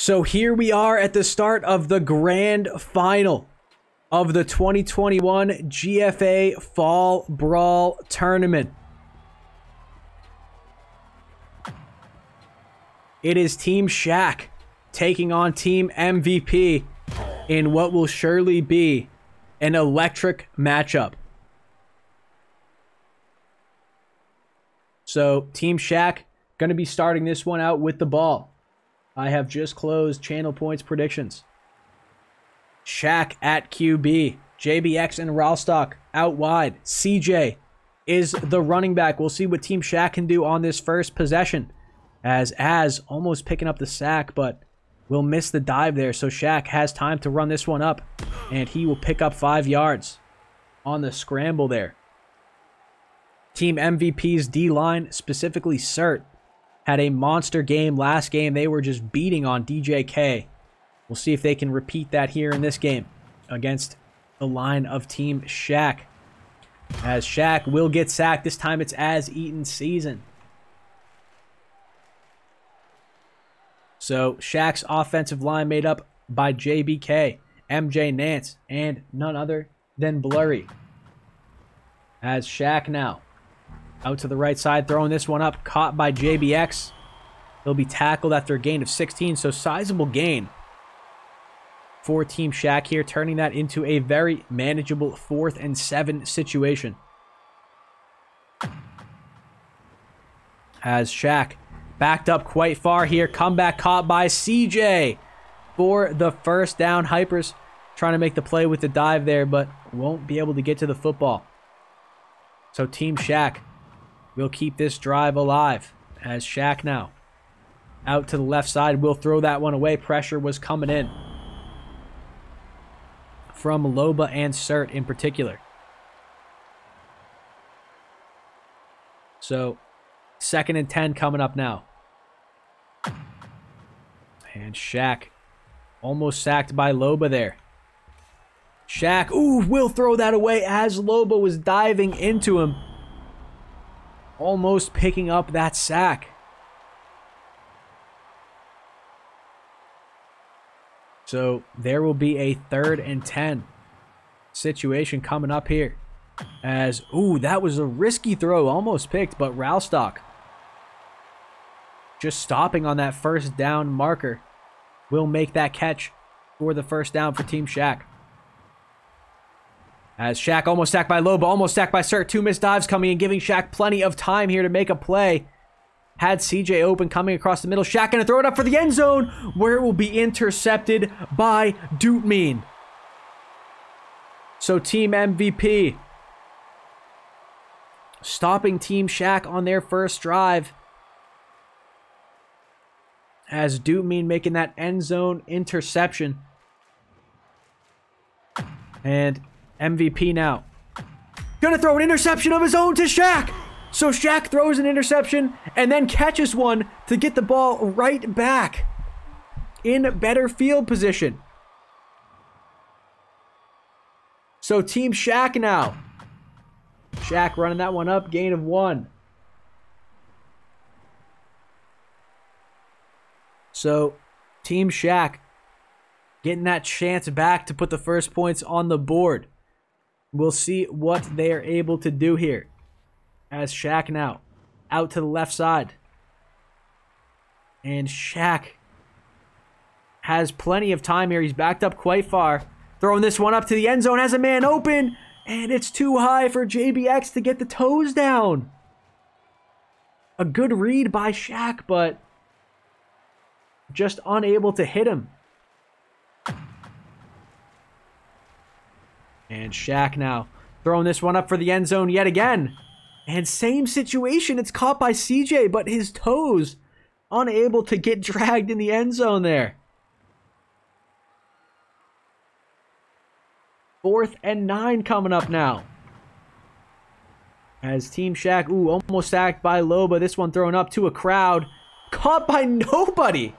So here we are at the start of the grand final of the 2021 GFA Fall Brawl Tournament. It is Team Shaq taking on Team MVP in what will surely be an electric matchup. So Team Shaq going to be starting this one out with the ball. I have just closed channel points predictions. Shaq at QB. JBX and Ralstock out wide. CJ is the running back. We'll see what Team Shaq can do on this first possession. As almost picking up the sack, but will miss the dive there. So Shaq has time to run this one up. And he will pick up 5 yards on the scramble there. Team MVP's D-line, specifically Cert, had a monster game last game. They were just beating on DJK. We'll see if they can repeat that here in this game against the line of Team Shaq. As Shaq will get sacked. This time it's as eaten season. So Shaq's offensive line made up by JBK, MJ Nance, and none other than Blurry. As Shaq now out to the right side, throwing this one up, caught by JBX. He'll be tackled after a gain of 16, so sizable gain for Team Shaq here, turning that into a very manageable 4th and 7 situation. As Shaq backed up quite far here, comeback caught by CJ for the first down. Hypers trying to make the play with the dive there, but won't be able to get to the football. So Team Shaq will keep this drive alive as Shaq now out to the left side will throw that one away. Pressure was coming in from Loba and Cert in particular. So 2nd and 10 coming up now. And Shaq almost sacked by Loba there. Shaq, will throw that away as Loba was diving into him. Almost picking up that sack. So there will be a 3rd and 10 situation coming up here. As, that was a risky throw. Almost picked, but Ralstock just stopping on that first down marker will make that catch for the first down for Team Shaq. As Shaq almost sacked by Loba, almost sacked by Cert. 2 missed dives coming in, giving Shaq plenty of time here to make a play. Had CJ open coming across the middle. Shaq going to throw it up for the end zone, where it will be intercepted by Dootmean. So Team MVP stopping Team Shaq on their first drive. As Dootmean making that end zone interception. And MVP now gonna throw an interception of his own to Shaq. So Shaq throws an interception and then catches one to get the ball right back in better field position. So Team Shaq now. Shaq running that one up, gain of 1. So Team Shaq getting that chance back to put the first points on the board. We'll see what they are able to do here. As Shaq now out to the left side. And Shaq has plenty of time here. He's backed up quite far. Throwing this one up to the end zone. Has a man open. And it's too high for JBX to get the toes down. A good read by Shaq, but just unable to hit him. And Shaq now throwing this one up for the end zone yet again. And same situation. It's caught by CJ, but his toes unable to get dragged in the end zone there. 4th and 9 coming up now. As Team Shaq, almost sacked by Loba. This one thrown up to a crowd. Caught by nobody.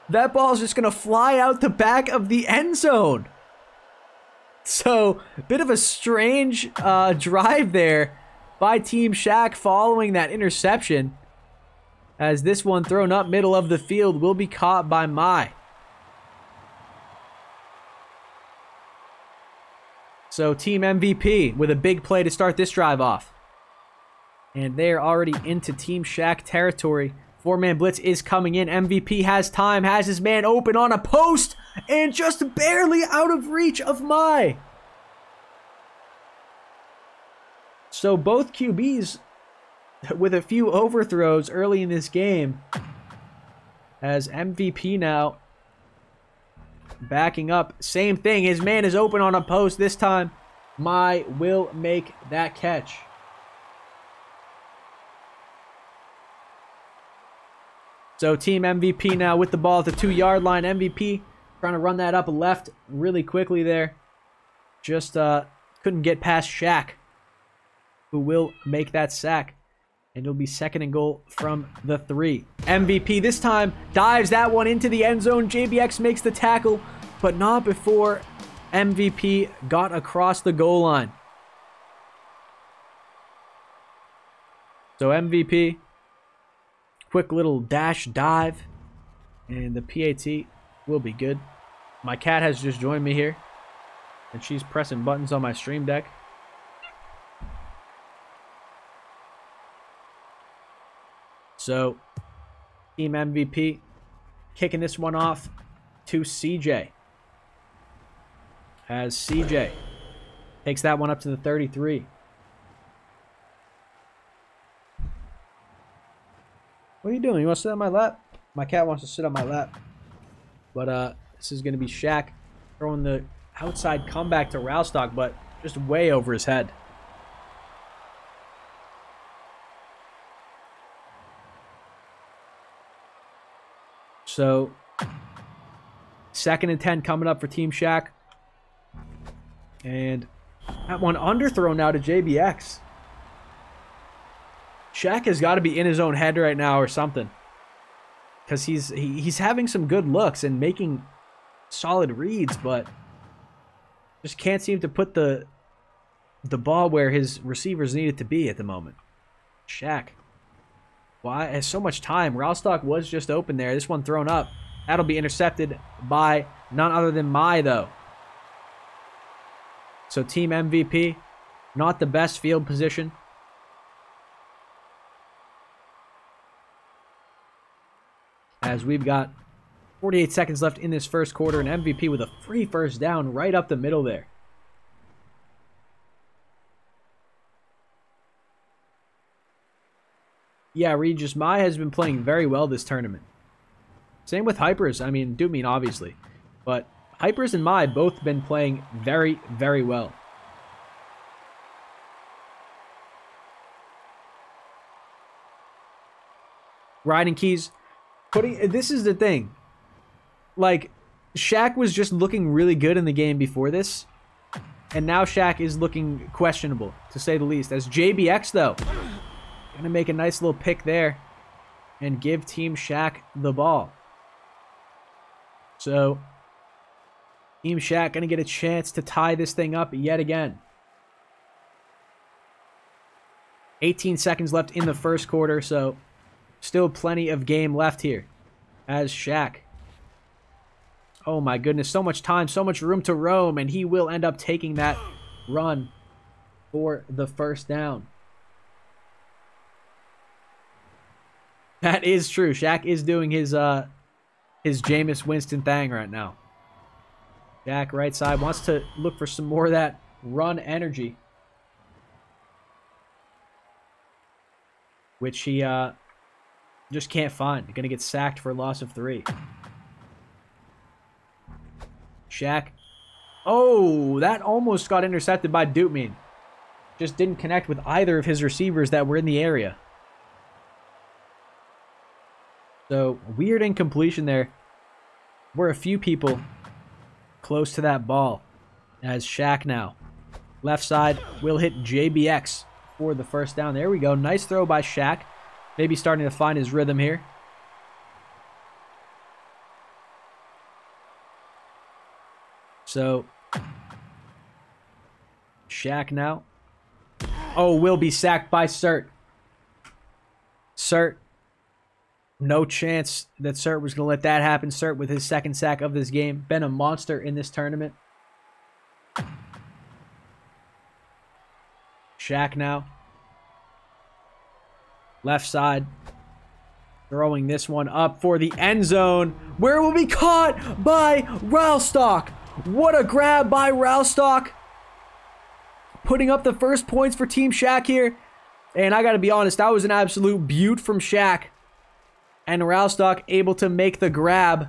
That ball's just going to fly out the back of the end zone. So, bit of a strange drive there by Team Shaq following that interception. As this one thrown up middle of the field will be caught by Mai. So Team MVP with a big play to start this drive off. And they're already into Team Shaq territory. 4-man blitz is coming in. MVP has time, has his man open on a post, and just barely out of reach of Mai. So both QBs with a few overthrows early in this game, as MVP now backing up. Same thing, his man is open on a post. This time, Mai will make that catch. So Team MVP now with the ball at the 2-yard line. MVP trying to run that up left really quickly there. Just couldn't get past Shaq, who will make that sack. And it'll be 2nd and goal from the 3. MVP this time dives that one into the end zone. JBX makes the tackle, but not before MVP got across the goal line. So MVP, quick little dash dive, and the PAT will be good. My cat has just joined me here, and she's pressing buttons on my stream deck. So, Team MVP kicking this one off to CJ. As CJ takes that one up to the 33. What are you doing? You want to sit on my lap? My cat wants to sit on my lap. But this is going to be Shaq throwing the outside comeback to Ralstock, but just way over his head. So, 2nd and 10 coming up for Team Shaq. And that one underthrown now to JBX. Shaq has got to be in his own head right now or something. Because he's having some good looks and making solid reads, but just can't seem to put the ball where his receivers need it to be at the moment. Shaq. Why? Has so much time. Ralstock was just open there. This one thrown up. That'll be intercepted by none other than Mai, though. So Team MVP, not the best field position. As we've got 48 seconds left in this first quarter, and MVP with a free first down right up the middle there. Yeah, Regis, Mai has been playing very well this tournament. Same with Hypers. I mean, Doomine, obviously. But Hypers and Mai both been playing very, very well. Riding keys. This is the thing. Like, Shaq was just looking really good in the game before this. And now Shaq is looking questionable, to say the least. As JBX, though, going to make a nice little pick there and give Team Shaq the ball. So, Team Shaq going to get a chance to tie this thing up yet again. 18 seconds left in the first quarter, so still plenty of game left here. As Shaq. Oh my goodness, so much time, so much room to roam, and he will end up taking that run for the first down. That is true. Shaq is doing his Jameis Winston thing right now. Shaq, right side, wants to look for some more of that run energy, which he just can't find. Going to get sacked for a loss of 3. Shaq. Oh, that almost got intercepted by Dootmean. Just didn't connect with either of his receivers that were in the area. So, weird incompletion there. Were a few people close to that ball. As Shaq now. Left side will hit JBX for the first down. There we go. Nice throw by Shaq. Maybe starting to find his rhythm here. So, Shaq now. Oh, will be sacked by Sert. Sert No chance that Cert was going to let that happen. Cert with his second sack of this game. Been a monster in this tournament. Shaq now. Left side. Throwing this one up for the end zone, where it will be caught by Ralstock. What a grab by Ralstock. Putting up the first points for Team Shaq here. And I got to be honest, that was an absolute beaut from Shaq. And Ralstock able to make the grab.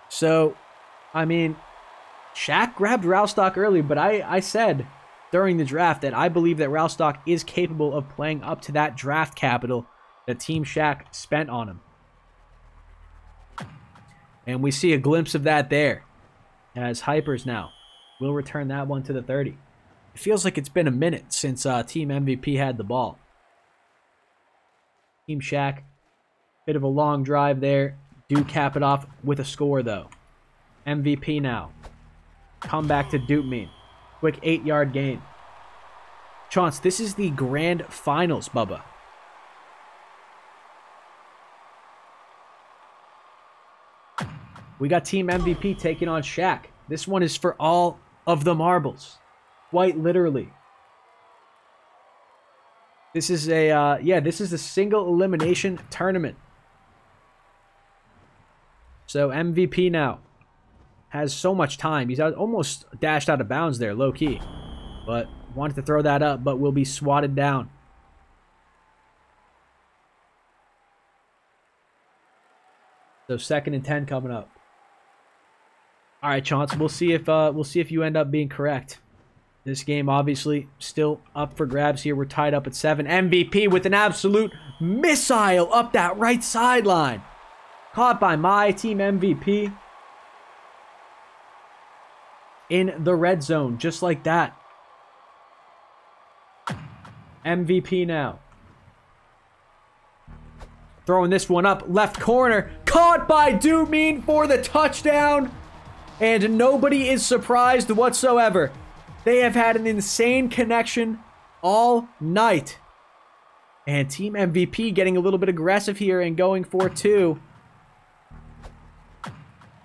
So, I mean, Shaq grabbed Ralstock early, but I said during the draft that I believe that Ralstock is capable of playing up to that draft capital that Team Shaq spent on him. And we see a glimpse of that there, as Hypers now will return that one to the 30. It feels like it's been a minute since Team MVP had the ball. Team Shaq, bit of a long drive there. Do cap it off with a score, though. MVP now. Come back to Doopmean. Quick 8-yard gain. Chance, this is the grand finals, Bubba. We got Team MVP taking on Shaq. This one is for all of the marbles. Quite literally. This is a, this is a single elimination tournament. So MVP now has so much time. He's almost dashed out of bounds there, low key. But wanted to throw that up, but will be swatted down. So 2nd and 10 coming up. All right, Chance. We'll see if you end up being correct. This game obviously still up for grabs here. We're tied up at 7. MVP with an absolute missile up that right sideline. Caught by my Team MVP. In the red zone, just like that. MVP now. Throwing this one up, left corner. Caught by Doopmean for the touchdown. And nobody is surprised whatsoever. They have had an insane connection all night. And Team MVP getting a little bit aggressive here and going for 2.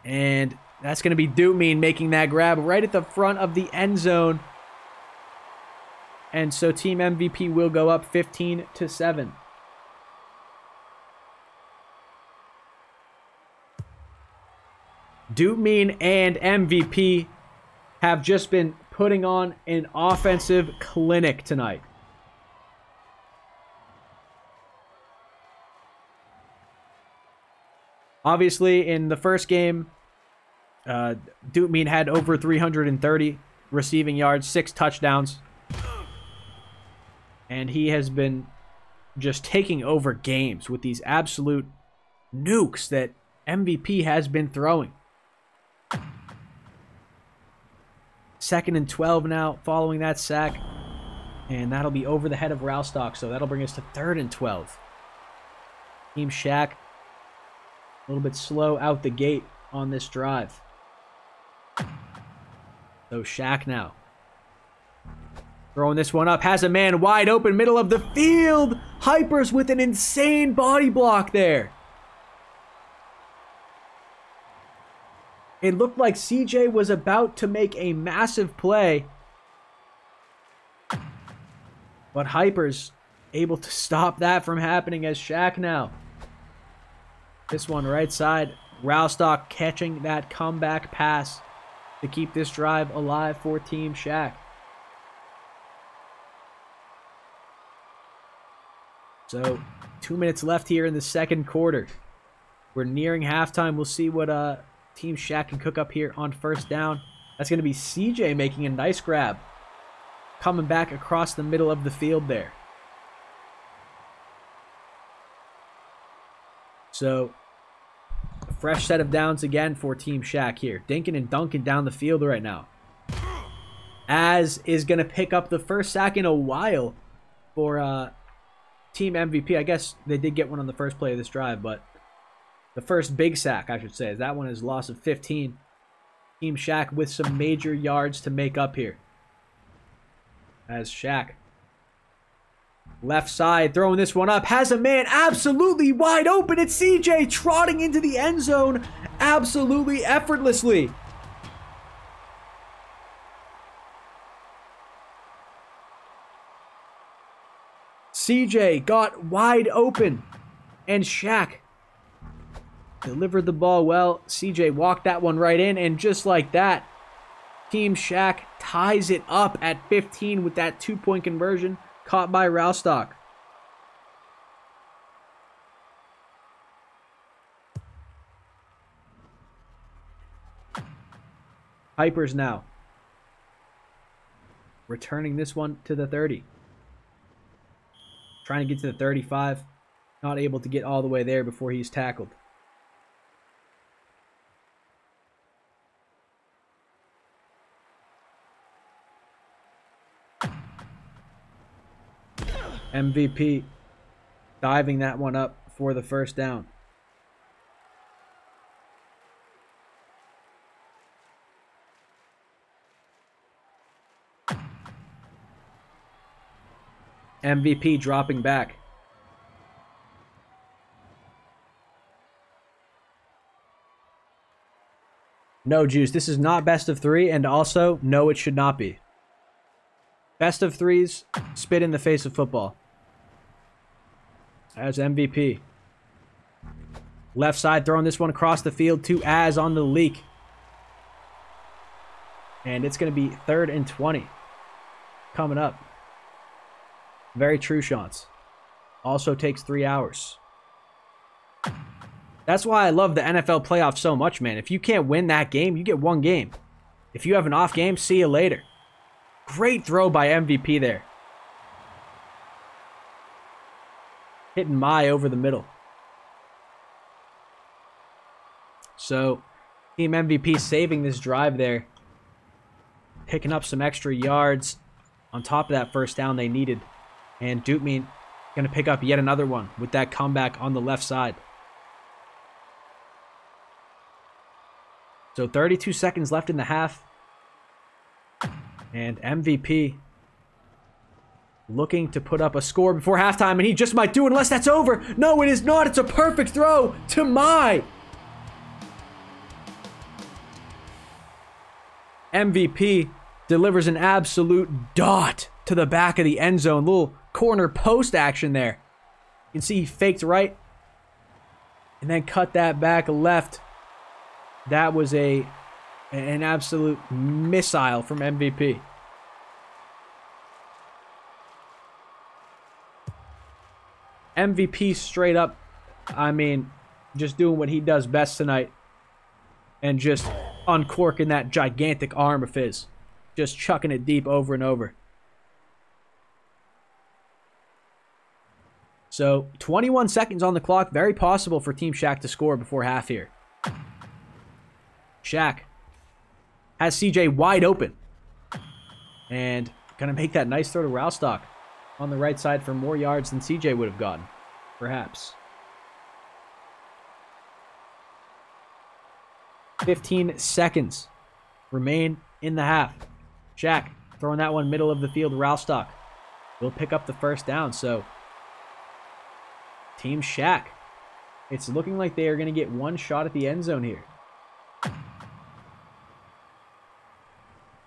And that's going to be Doopmean making that grab right at the front of the end zone. And so Team MVP will go up 15-7. Doopmean and MVP have just been putting on an offensive clinic tonight. Obviously, in the first game, Doopmean had over 330 receiving yards, 6 touchdowns. And he has been just taking over games with these absolute nukes that MVP has been throwing. 2nd and 12 now following that sack. And that'll be over the head of Ralstock. So that'll bring us to 3rd and 12. Team Shaq a little bit slow out the gate on this drive. So Shaq now. Throwing this one up. Has a man wide open, middle of the field. Hypers with an insane body block there. It looked like CJ was about to make a massive play. But Hypers able to stop that from happening as Shaq now. This one right side. Ralstock catching that comeback pass to keep this drive alive for Team Shaq. So 2 minutes left here in the second quarter. We're nearing halftime. We'll see what Team Shaq can cook up here on first down. That's going to be CJ making a nice grab. Coming back across the middle of the field there. So, a fresh set of downs again for Team Shaq here. Dinking and dunking down the field right now. Az is going to pick up the first sack in a while for Team MVP. I guess they did get one on the first play of this drive, but the first big sack, I should say. That one is a loss of 15. Team Shaq with some major yards to make up here. As Shaq Left side, throwing this one up. Has a man absolutely wide open. It's CJ trotting into the end zone absolutely effortlessly. CJ got wide open. And Shaq delivered the ball well. CJ walked that one right in. And just like that, Team Shaq ties it up at 15 with that 2-point conversion caught by Ralstock. Hypers now. Returning this one to the 30. Trying to get to the 35. Not able to get all the way there before he's tackled. MVP diving that one up for the first down. MVP dropping back. No, Juice, this is not best of 3, and also, no, it should not be. Best of 3s, spit in the face of football. As MVP. Left side, throwing this one across the field to Az on the leak. And it's going to be 3rd and 20. Coming up. Very true shots. Also takes 3 hours. That's why I love the NFL playoffs so much, man. If you can't win that game, you get 1 game. If you have an off game, see you later. Great throw by MVP there. Hitting Mai over the middle. So, Team MVP saving this drive there. Picking up some extra yards on top of that first down they needed. And Dutmean going to pick up yet another one with that comeback on the left side. So 32 seconds left in the half. And MVP looking to put up a score before halftime, and he just might do it unless that's over. No, it is not. It's a perfect throw to Mai. MVP delivers an absolute dot to the back of the end zone. Little corner post action there. You can see he faked right and then cut that back left. That was an absolute missile from MVP. MVP straight up, I mean, just doing what he does best tonight. And just uncorking that gigantic arm of his. Just chucking it deep over and over. So, 21 seconds on the clock. Very possible for Team Shaq to score before half here. Shaq has CJ wide open. And going to make that nice throw to Ralstock on the right side for more yards than CJ would have gotten. Perhaps. 15 seconds remain in the half. Shaq throwing that one middle of the field. Ralstock will pick up the first down. So, Team Shaq, it's looking like they are going to get 1 shot at the end zone here.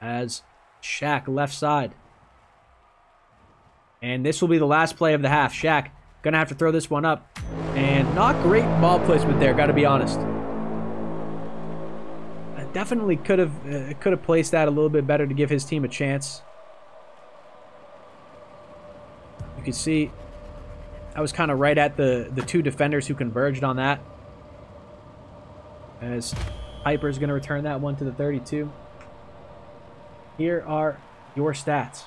As Shaq left side. And this will be the last play of the half. Shaq going to have to throw this one up. And not great ball placement there, got to be honest. Definitely could have placed that a little bit better to give his team a chance. You can see I was kind of right at the 2 defenders who converged on that. As Piper's going to return that one to the 32. Here are your stats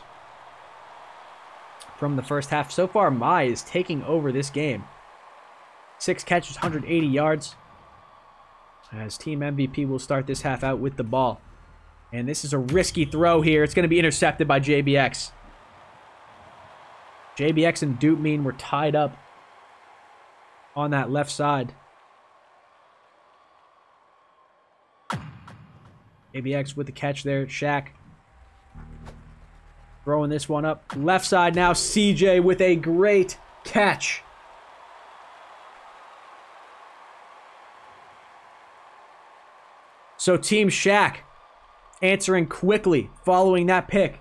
from the first half. So far, Mai is taking over this game. 6 catches, 180 yards. As Team MVP will start this half out with the ball. And this is a risky throw here. It's going to be intercepted by JBX. JBX and Dutmean were tied up on that left side. JBX with the catch there. Shaq Throwing this one up. Left side now. CJ with a great catch. So Team Shaq answering quickly following that pick.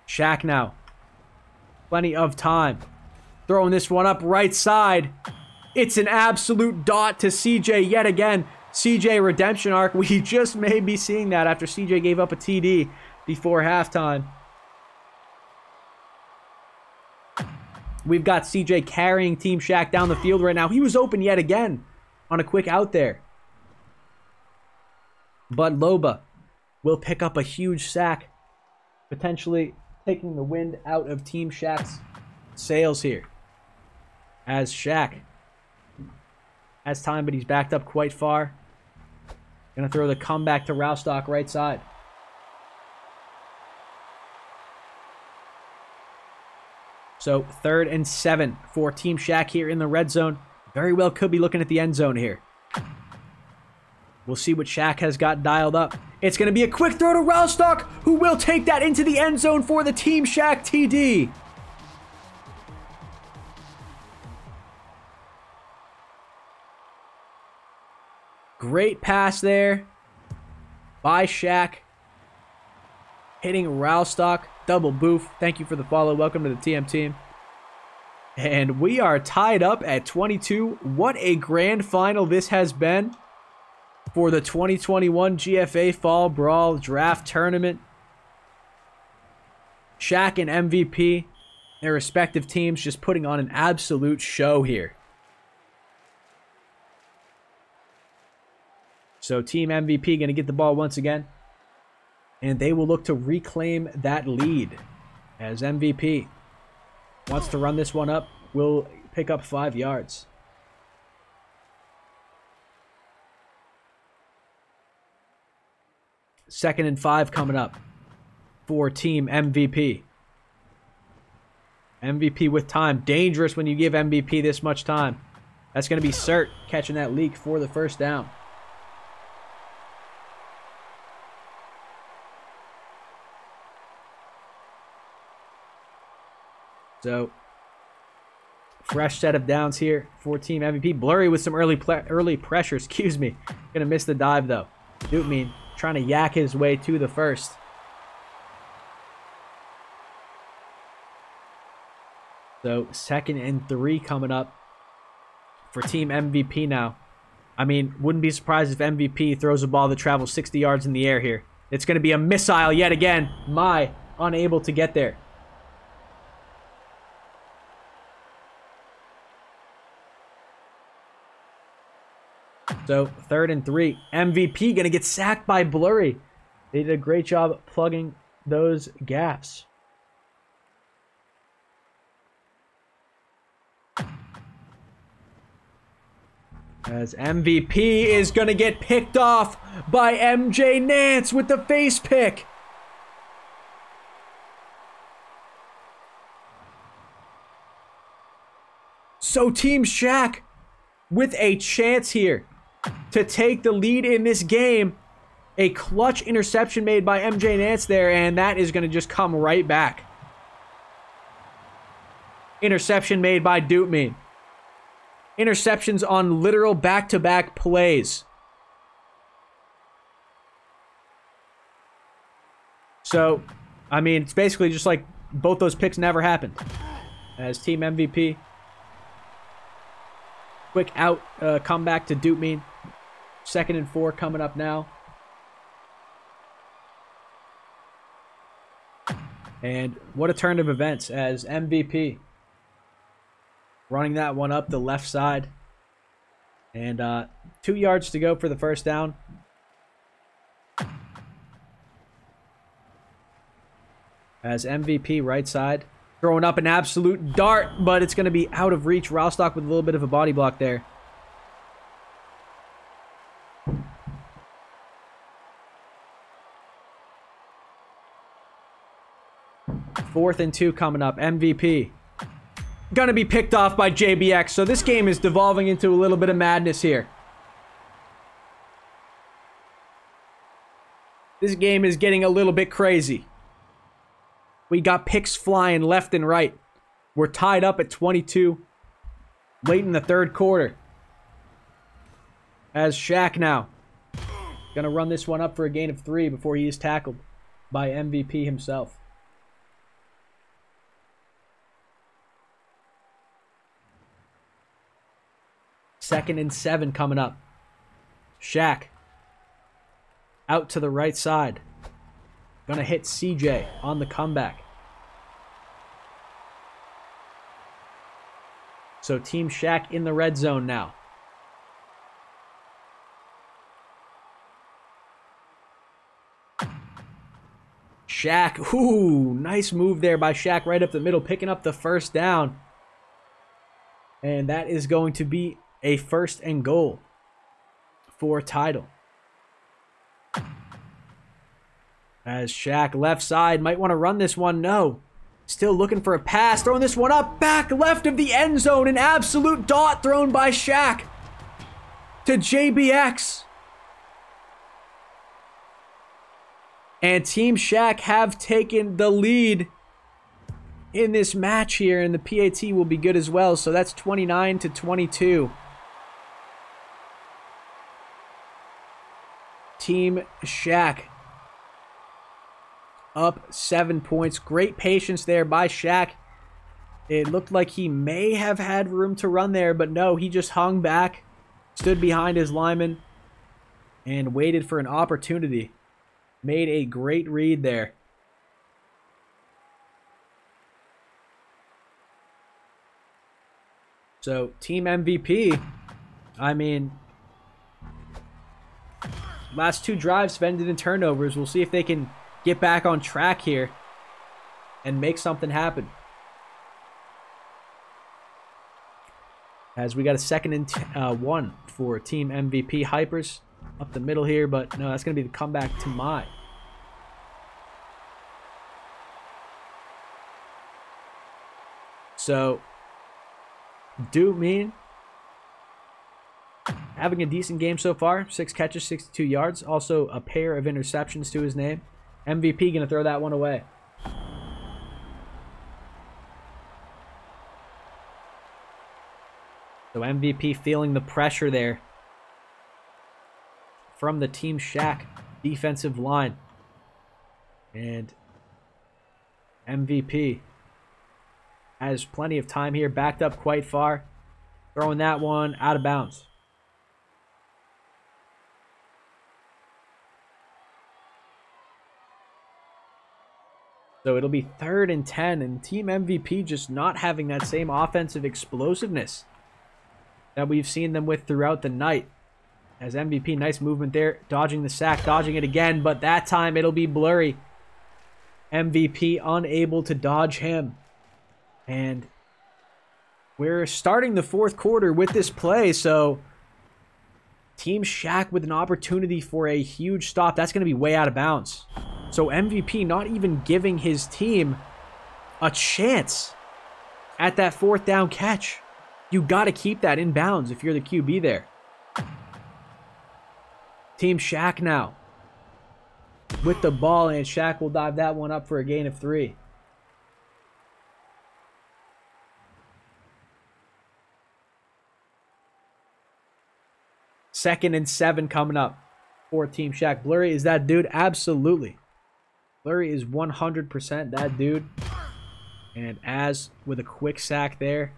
Shaq now. Plenty of time. Throwing this one up right side. It's an absolute dot to CJ yet again. CJ redemption arc. We just may be seeing that after CJ gave up a TD before halftime. We've got CJ carrying Team Shaq down the field right now. He was open yet again on a quick out there. But Loba will pick up a huge sack, potentially taking the wind out of Team Shaq's sails here. As Shaq has time, but he's backed up quite far. Gonna throw the comeback to Roustock right side. So 3rd and 7 for Team Shaq here in the red zone. Very well could be looking at the end zone here. We'll see what Shaq has got dialed up. It's going to be a quick throw to Roustock, who will take that into the end zone for the Team Shaq TD. Great pass there by Shaq. Hitting Roustock. Double boof. Thank you for the follow. Welcome to the TM team. And we are tied up at 22. What a grand final this has been for the 2021 GFA Fall Brawl Draft Tournament. Shaq and MVP, their respective teams, just putting on an absolute show here. So Team MVP going to get the ball once again. And they will look to reclaim that lead as MVP wants to run this one up. Will pick up 5 yards. Second and 5 coming up for Team MVP. MVP with time. Dangerous when you give MVP this much time. That's going to be Cert catching that leak for the first down. So, fresh set of downs here for Team MVP. Blurry with some early pressure. Excuse me. Gonna miss the dive though. Dootmean trying to yak his way to the first. So 2nd and 3 coming up for Team MVP now. I mean, wouldn't be surprised if MVP throws a ball that travels 60 yards in the air here. It's going to be a missile yet again. Unable to get there. So 3rd and 3. MVP going to get sacked by Blurry. They did a great job plugging those gaps. As MVP is going to get picked off by MJ Nance with the face pick. So Team Shaq with a chance here to take the lead in this game. A clutch interception made by MJ Nance there, and that is going to just come right back. Interception made by Dootmean. Interceptions on literal back-to-back plays. So, I mean, it's basically just like both those picks never happened. As Team MVP. Quick out, comeback to Dootmean. 2nd and 4 coming up now. And what a turn of events as MVP running that one up the left side. And 2 yards to go for the first down. As MVP right side. Throwing up an absolute dart, but it's going to be out of reach. Roustock with a little bit of a body block there. Fourth and 2 coming up. MVP. Going to be picked off by JBX. So this game is devolving into a little bit of madness here. This game is getting a little bit crazy. We got picks flying left and right. We're tied up at 22 late in the third quarter. As Shaq now gonna run this one up for a gain of 3 before he is tackled by MVP himself. Second and 7 coming up. Shaq out to the right side. Gonna hit CJ on the comeback. So Team Shaq in the red zone now. Shaq, ooh, nice move there by Shaq right up the middle, picking up the first down. And that is going to be a 1st and goal for title. As Shaq left side, might want to run this one, no. Still looking for a pass, throwing this one up, back left of the end zone, an absolute dot thrown by Shaq to JBX. And Team Shaq have taken the lead in this match here, and the PAT will be good as well. So that's 29-22. Team Shaq up 7 points. Great patience there by Shaq. It looked like he may have had room to run there, but no, he just hung back, stood behind his lineman, and waited for an opportunity. Made a great read there. So, Team MVP, I mean, last 2 drives have ended in turnovers. We'll see if they can get back on track here and make something happen. As we got a 2nd and 1 for Team MVP. Hypers up the middle here, but no, that's going to be the comeback to my. So, Mean having a decent game so far. 6 catches, 62 yards. Also a pair of interceptions to his name. MVP going to throw that one away. So MVP feeling the pressure there from the Team Shaq defensive line. And MVP has plenty of time here, backed up quite far. Throwing that one out of bounds. So it'll be 3rd and 10, and Team MVP just not having that same offensive explosiveness that we've seen them with throughout the night. As MVP, nice movement there, dodging the sack, dodging it again, but that time it'll be blurry. MVP unable to dodge him. And we're starting the 4th quarter with this play, so Team Shaq with an opportunity for a huge stop. That's going to be way out of bounds. So MVP not even giving his team a chance at that 4th down catch. You got to keep that in bounds if you're the QB there. Team Shaq now with the ball, and Shaq will dive that one up for a gain of 3. Second and 7 coming up for Team Shaq. Blurry is that dude? Absolutely. Blurry is 100% that dude. And as with a quick sack there.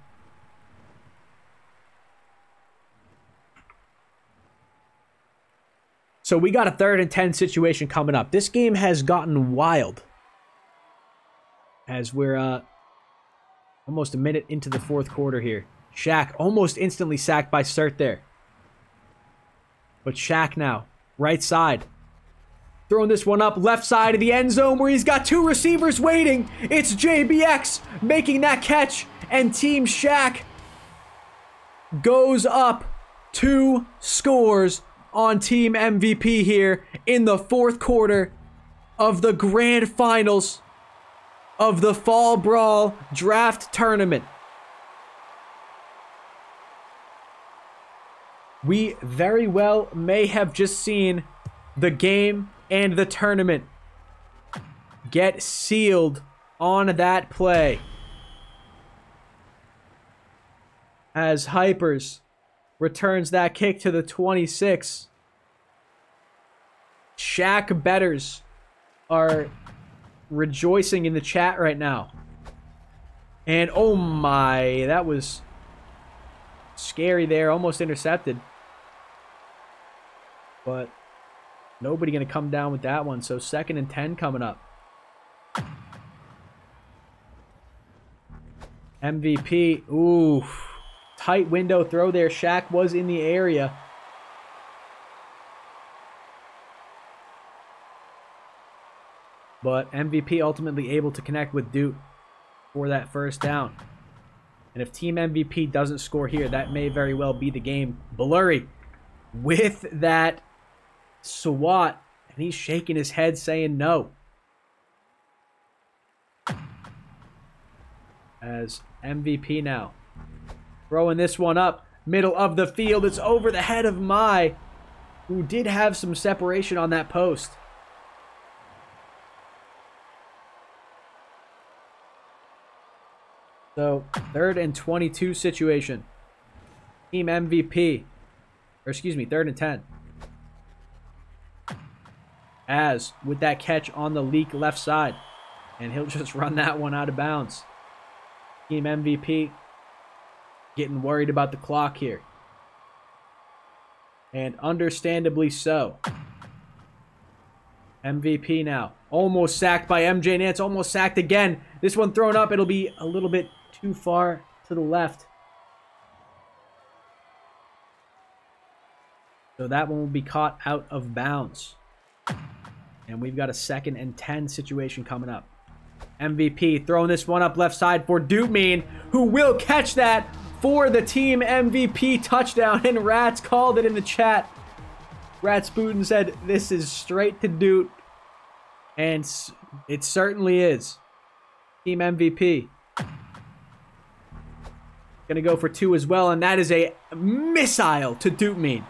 So we got a 3rd and 10 situation coming up. This game has gotten wild. As we're almost a minute into the 4th quarter here. Shaq almost instantly sacked by Surt there. But Shaq now, right side. Throwing this one up left side of the end zone where he's got 2 receivers waiting. It's JBX making that catch. And Team Shaq goes up 2 scores on Team MVP here in the 4th quarter of the grand finals of the Fall Brawl Draft Tournament. We very well may have just seen the game and the tournament get sealed on that play. As Hypers returns that kick to the 26. Shaq betters are rejoicing in the chat right now. And oh my, that was scary there. Almost intercepted. But nobody going to come down with that one. So 2nd and 10 coming up. MVP. Ooh. Tight window throw there. Shaq was in the area. But MVP ultimately able to connect with Duke for that 1st down. And if Team MVP doesn't score here, that may very well be the game. Blurry with that swat. And he's shaking his head saying no. As MVP now. Throwing this one up. Middle of the field. It's over the head of Mai, who did have some separation on that post. So, 3rd and 22 situation. Team MVP. Or excuse me, 3rd and 10. As with that catch on the leak left side. And he'll just run that one out of bounds. Team MVP getting worried about the clock here. And understandably so. MVP now. Almost sacked by MJ Nance. Almost sacked again. This one thrown up. It'll be a little bit too far to the left. So that one will be caught out of bounds. And we've got a 2nd and 10 situation coming up. MVP throwing this one up left side for Dutmean, who will catch that for the Team MVP touchdown. And Rats called it in the chat. Rats Booten said, this is straight to Dute. And it certainly is. Team MVP. Gonna go for 2 as well, and that is a missile to Dutmean.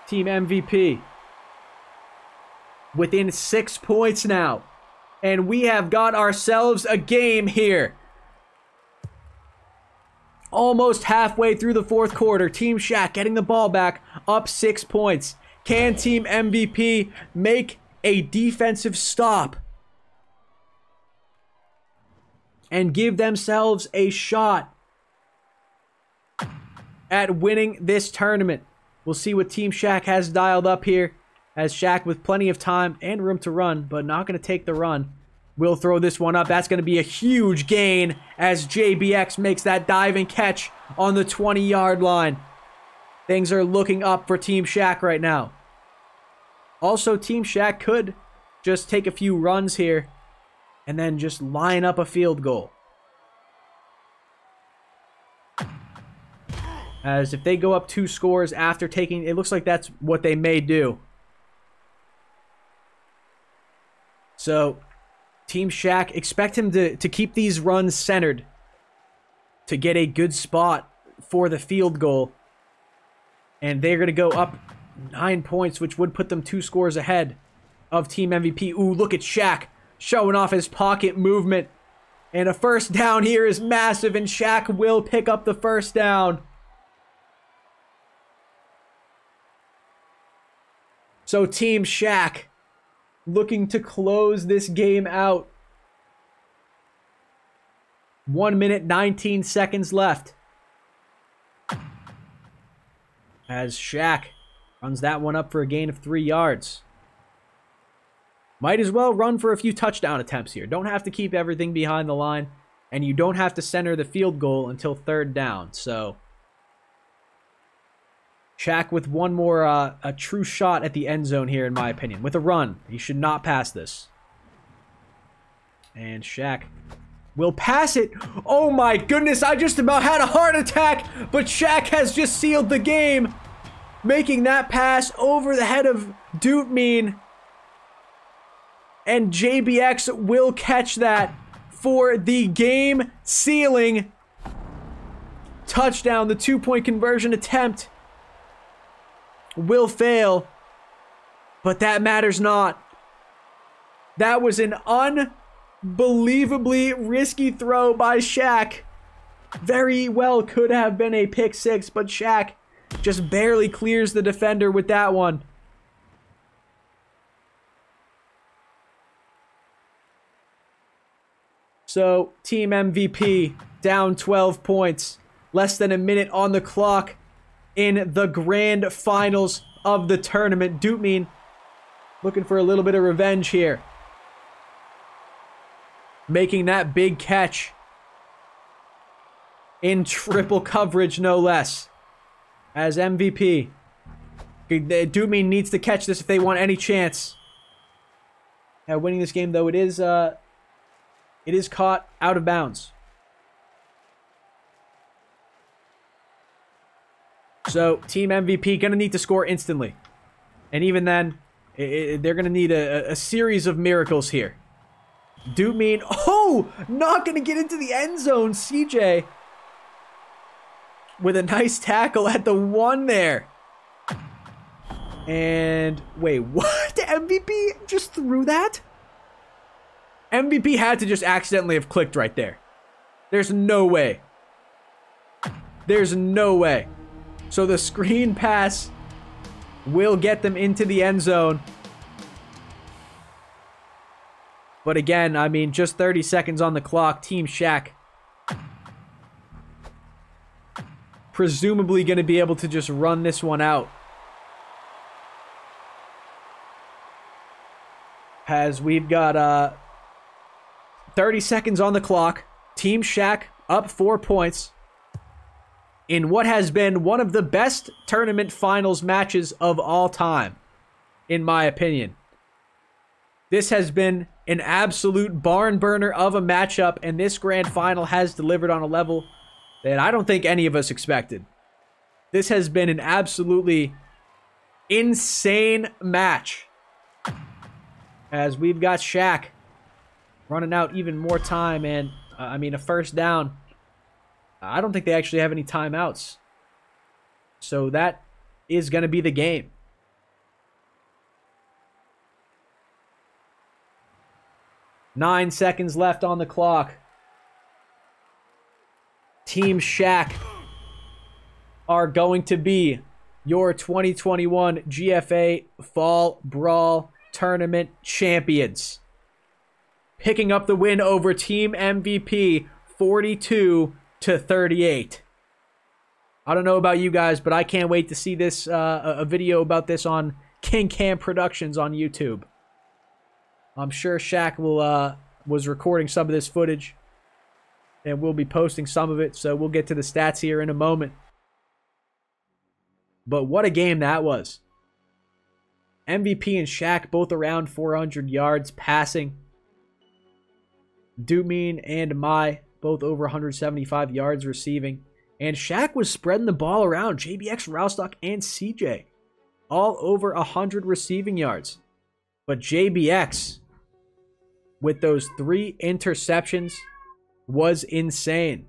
Team MVP. Within 6 points now. And we have got ourselves a game here. Almost halfway through the 4th quarter. Team Shaq getting the ball back. Up 6 points. Can Team MVP make a defensive stop and give themselves a shot at winning this tournament? We'll see what Team Shaq has dialed up here. As Shaq, with plenty of time and room to run, but not going to take the run, will throw this one up. That's going to be a huge gain as JBX makes that diving catch on the 20-yard line. Things are looking up for Team Shaq right now. Also, Team Shaq could just take a few runs here and then just line up a field goal. As if they go up 2 scores after taking, it looks like that's what they may do. So, Team Shaq, expect him to keep these runs centered to get a good spot for the field goal. And they're going to go up 9 points, which would put them 2 scores ahead of Team MVP. Ooh, look at Shaq showing off his pocket movement. And a 1st down here is massive, and Shaq will pick up the 1st down. So Team Shaq looking to close this game out. 1 minute, 19 seconds left. As Shaq runs that one up for a gain of 3 yards. Might as well run for a few touchdown attempts here. Don't have to keep everything behind the line. And you don't have to center the field goal until 3rd down. So Shaq with one more a true shot at the end zone here, in my opinion. With a run. He should not pass this. And Shaq will pass it. Oh my goodness, I just about had a heart attack. But Shaq has just sealed the game. Making that pass over the head of Dutmean. And JBX will catch that for the game-sealing touchdown. The 2-point conversion attempt will fail, but that matters not. That was an unbelievably risky throw by Shaq. Very well could have been a pick six, but Shaq just barely clears the defender with that one. So, Team MVP down 12 points. Less than a minute on the clock in the grand finals of the tournament. Dootmean looking for a little bit of revenge here. Making that big catch. In triple coverage, no less. As MVP. Dootmean needs to catch this if they want any chance at winning this game, though. It is caught out of bounds. So, Team MVP going to need to score instantly. And even then, they're going to need a series of miracles here. Dootmean, oh! Not going to get into the end zone. CJ with a nice tackle at the 1 there. And, wait, what? MVP just threw that? MVP had to just accidentally have clicked right there. There's no way. There's no way. So the screen pass will get them into the end zone. But again, I mean, just 30 seconds on the clock. Team Shaq presumably going to be able to just run this one out. As we've got 30 seconds on the clock. Team Shaq up 4 points in what has been one of the best tournament finals matches of all time, in my opinion. This has been an absolute barn burner of a matchup, and this grand final has delivered on a level that I don't think any of us expected. This has been an absolutely insane match. As we've got Shaq running out even more time, and I mean, a first down. I don't think they actually have any timeouts. So that is going to be the game. Nine seconds left on the clock. Team Shaq are going to be your 2021 GFA Fall Brawl Tournament champions. Picking up the win over Team MVP 42-38. I don't know about you guys, but I can't wait to see this a video about this on King Cam Productions on YouTube. I'm sure Shaq was recording some of this footage, and we'll be posting some of it, so we'll get to the stats here in a moment. But what a game that was. MVP and Shaq both around 400 yards passing. Dootmean and Mai both over 175 yards receiving. And Shaq was spreading the ball around. JBX, Raustock, and CJ all over 100 receiving yards. But JBX, with those 3 interceptions, was insane.